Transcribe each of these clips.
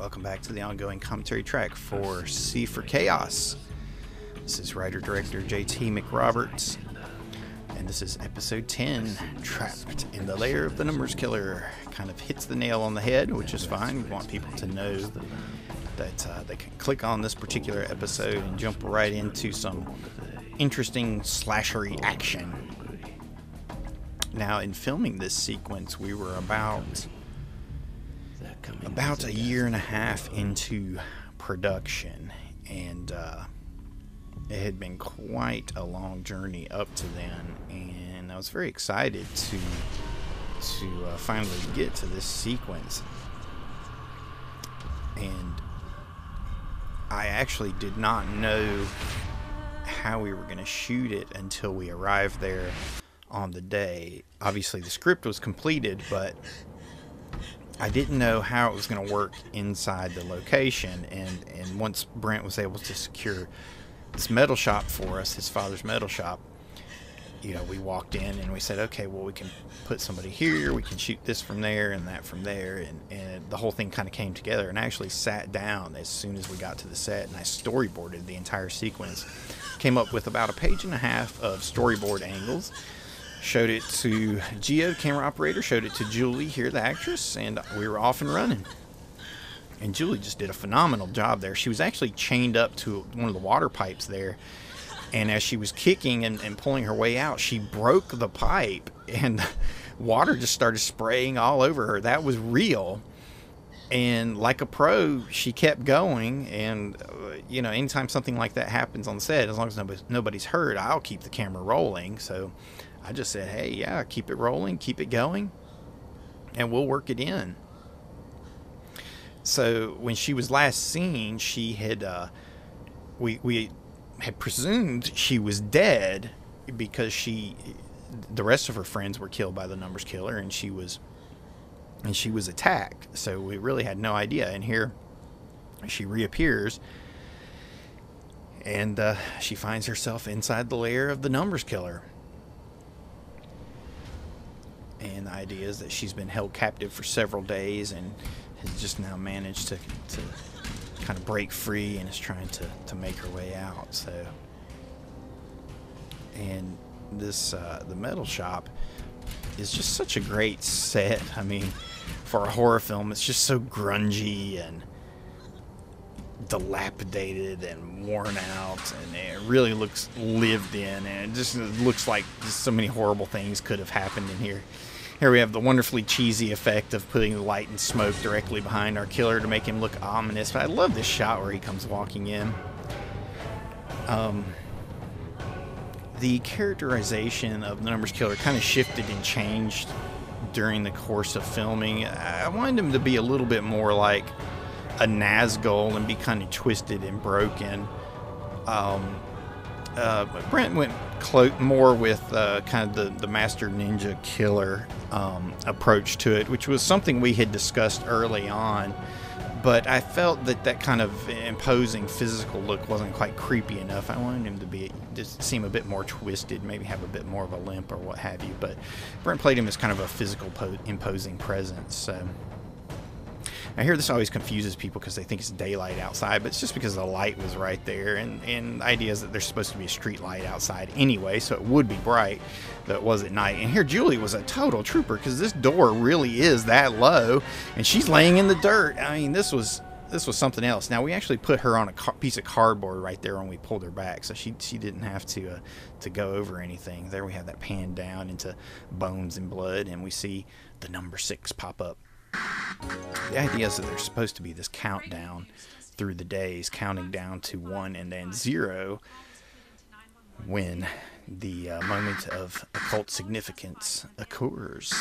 Welcome back to the ongoing commentary track for C for Chaos. This is writer-director JT McRoberts, and this is episode 10, Trapped in the Lair of the Numbers Killer. Kind of hits the nail on the head, which is fine. We want people to know that they can click on this particular episode and jump right into some interesting slashery action. Now, in filming this sequence, we were about a year and a half into production, and it had been quite a long journey up to then, and I was very excited to finally get to this sequence. And I actually did not know how we were going to shoot it until we arrived there on the day. Obviously the script was completed, but I didn't know how it was going to work inside the location. And once Brent was able to secure this metal shop for us, his father's metal shop, you know, we walked in and we said, okay, well, we can put somebody here, we can shoot this from there and that from there, and the whole thing kind of came together. And I actually sat down as soon as we got to the set and I storyboarded the entire sequence. Came up with about a page and a half of storyboard angles. Showed it to Gio, the camera operator, showed it to Julie here, the actress, and we were off and running. And Julie just did a phenomenal job there. She was actually chained up to one of the water pipes there, and as she was kicking and pulling her way out, she broke the pipe, and water just started spraying all over her. That was real. And like a pro, she kept going, and you know, anytime something like that happens on the set, as long as nobody's hurt, I'll keep the camera rolling. So I just said, hey, yeah, keep it rolling, keep it going, and we'll work it in. So when she was last seen, she had, we had presumed she was dead because the rest of her friends were killed by the Numbers Killer, and she was attacked. So we really had no idea. And here she reappears, and she finds herself inside the lair of the Numbers Killer. And the idea is that she's been held captive for several days and has just now managed to kind of break free and is trying to make her way out. So, and this the metal shop is just such a great set. I mean, for a horror film, it's just so grungy and dilapidated and worn out, and it really looks lived in, and it just looks like just so many horrible things could have happened in here. Here we have the wonderfully cheesy effect of putting the light and smoke directly behind our killer to make him look ominous. But I love this shot where he comes walking in. The characterization of the Numbers Killer kind of shifted and changed during the course of filming. I wanted him to be a little bit more like a Nazgul and be kind of twisted and broken. Brent went more with kind of the Master Ninja Killer approach to it, which was something we had discussed early on, but I felt that kind of imposing physical look wasn't quite creepy enough. I wanted him to just seem a bit more twisted, maybe have a bit more of a limp or what have you, but Brent played him as kind of a physical imposing presence. So I hear this always confuses people because they think it's daylight outside, but it's just because the light was right there, and the idea is that there's supposed to be a street light outside anyway, so it would be bright, but it was at night. And here Julie was a total trooper because this door really is that low, and she's laying in the dirt. I mean, this was something else. Now, we actually put her on a piece of cardboard right there when we pulled her back, so she didn't have to go over anything. There we have that pan down into bones and blood, and we see the number 6 pop up. The idea is that there's supposed to be this countdown through the days, counting down to 1 and then 0 when the moment of occult significance occurs.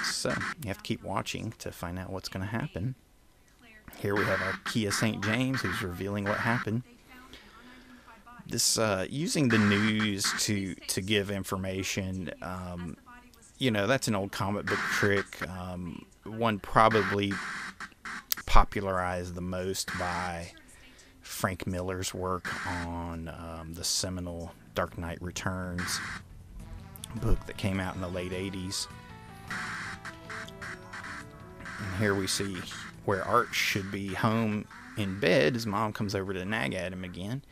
So you have to keep watching to find out what's going to happen. Here we have our Kia St. James, who's revealing what happened. This using the news to give information, you know, that's an old comic book trick. One probably popularized the most by Frank Miller's work on the seminal Dark Knight Returns book that came out in the late 80s. And here we see where Art should be home in bed, his mom comes over to nag at him again.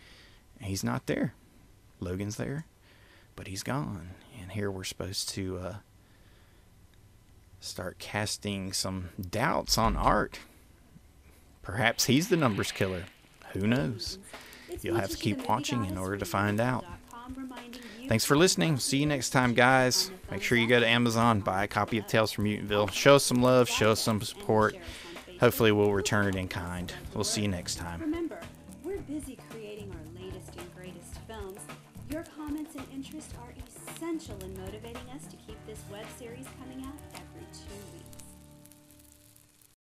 And he's not there. Logan's there, but he's gone. And here we're supposed to start casting some doubts on Art. Perhaps he's the numbers killer. Who knows? You'll have to keep watching in order to find out. Thanks for listening. See you next time, guys. Make sure you go to Amazon, buy a copy of Tales from Mutantville. Show us some love, show us some support. Hopefully we'll return it in kind. We'll see you next time. Remember, we're busy creating our latest and greatest films. Your comments and interests are essential in motivating us to keep this web series coming out every 2 weeks.